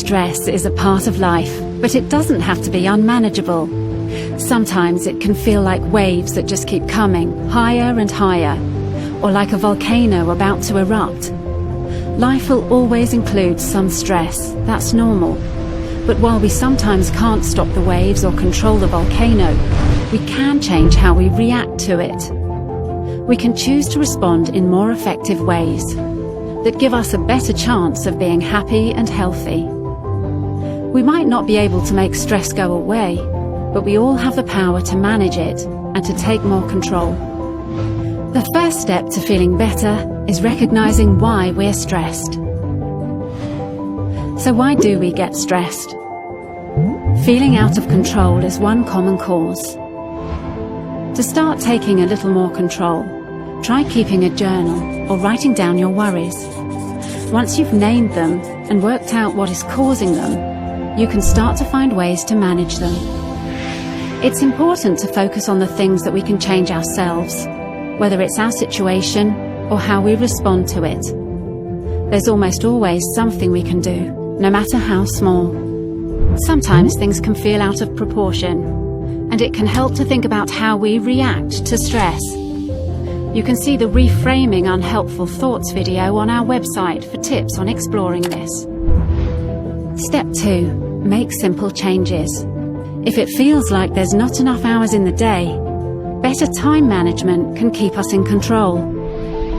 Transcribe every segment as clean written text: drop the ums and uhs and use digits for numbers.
Stress is a part of life, but it doesn't have to be unmanageable. Sometimes it can feel like waves that just keep coming, higher and higher, or like a volcano about to erupt. Life will always include some stress, that's normal. But while we sometimes can't stop the waves or control the volcano, we can change how we react to it. We can choose to respond in more effective ways that give us a better chance of being happy and healthy. We might not be able to make stress go away, but we all have the power to manage it and to take more control. The first step to feeling better is recognizing why we're stressed. So why do we get stressed? Feeling out of control is one common cause. To start taking a little more control, try keeping a journal or writing down your worries. Once you've named them and worked out what is causing them, you can start to find ways to manage them. It's important to focus on the things that we can change ourselves, whether it's our situation or how we respond to it. There's almost always something we can do, no matter how small. Sometimes things can feel out of proportion, and it can help to think about how we react to stress. You can see the Reframing Unhelpful Thoughts video on our website for tips on exploring this. Step 2. Make simple changes. If it feels like there's not enough hours in the day, better time management can keep us in control.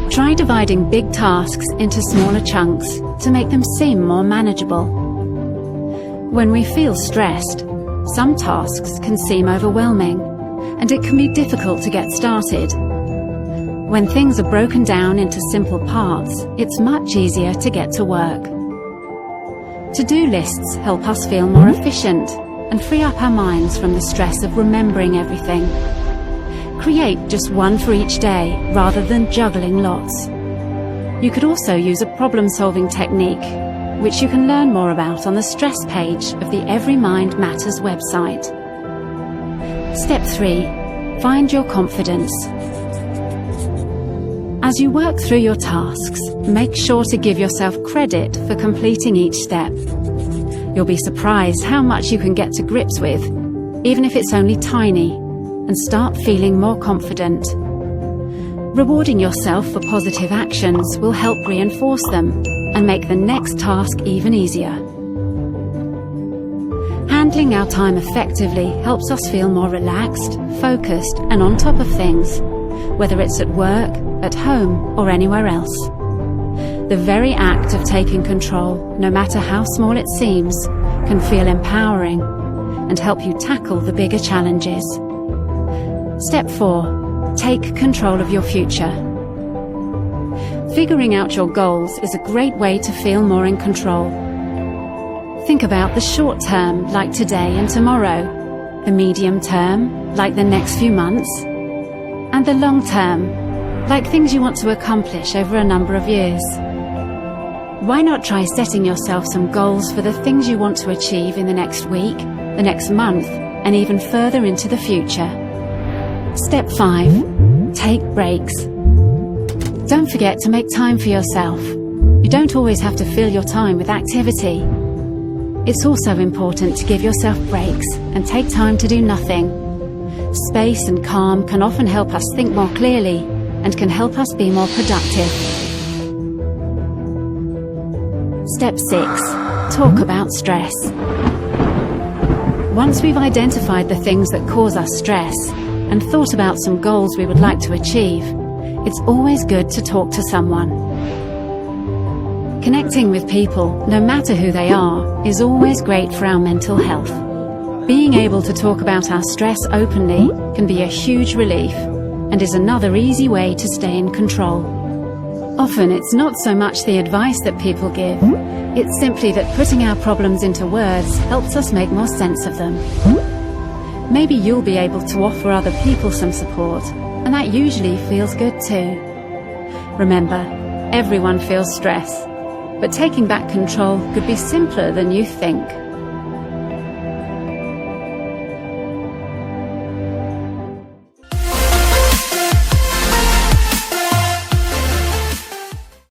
Try dividing big tasks into smaller chunks to make them seem more manageable. When we feel stressed, some tasks can seem overwhelming, and it can be difficult to get started. When things are broken down into simple parts, it's much easier to get to work. To-do lists help us feel more efficient and free up our minds from the stress of remembering everything. Create just one for each day rather than juggling lots. You could also use a problem-solving technique, which you can learn more about on the stress page of the Every Mind Matters website. Step 3. Find your confidence. As you work through your tasks, make sure to give yourself credit for completing each step. You'll be surprised how much you can get to grips with, even if it's only tiny, and start feeling more confident. Rewarding yourself for positive actions will help reinforce them and make the next task even easier. Handling our time effectively helps us feel more relaxed, focused, and on top of things, whether it's at work, at home, or anywhere else. The very act of taking control, no matter how small it seems, can feel empowering and help you tackle the bigger challenges. Step 4. Take control of your future. Figuring out your goals is a great way to feel more in control. Think about the short term, like today and tomorrow, the medium term, like the next few months, and the long term, like things you want to accomplish over a number of years. Why not try setting yourself some goals for the things you want to achieve in the next week, the next month, and even further into the future? Step 5. Take breaks. Don't forget to make time for yourself. You don't always have to fill your time with activity. It's also important to give yourself breaks and take time to do nothing. Space and calm can often help us think more clearly and can help us be more productive. Step 6. Talk about stress. Once we've identified the things that cause us stress and thought about some goals we would like to achieve, it's always good to talk to someone. Connecting with people, no matter who they are, is always great for our mental health. Being able to talk about our stress openly can be a huge relief and is another easy way to stay in control. Often it's not so much the advice that people give, it's simply that putting our problems into words helps us make more sense of them. Maybe you'll be able to offer other people some support, and that usually feels good too. Remember, everyone feels stress, but taking back control could be simpler than you think.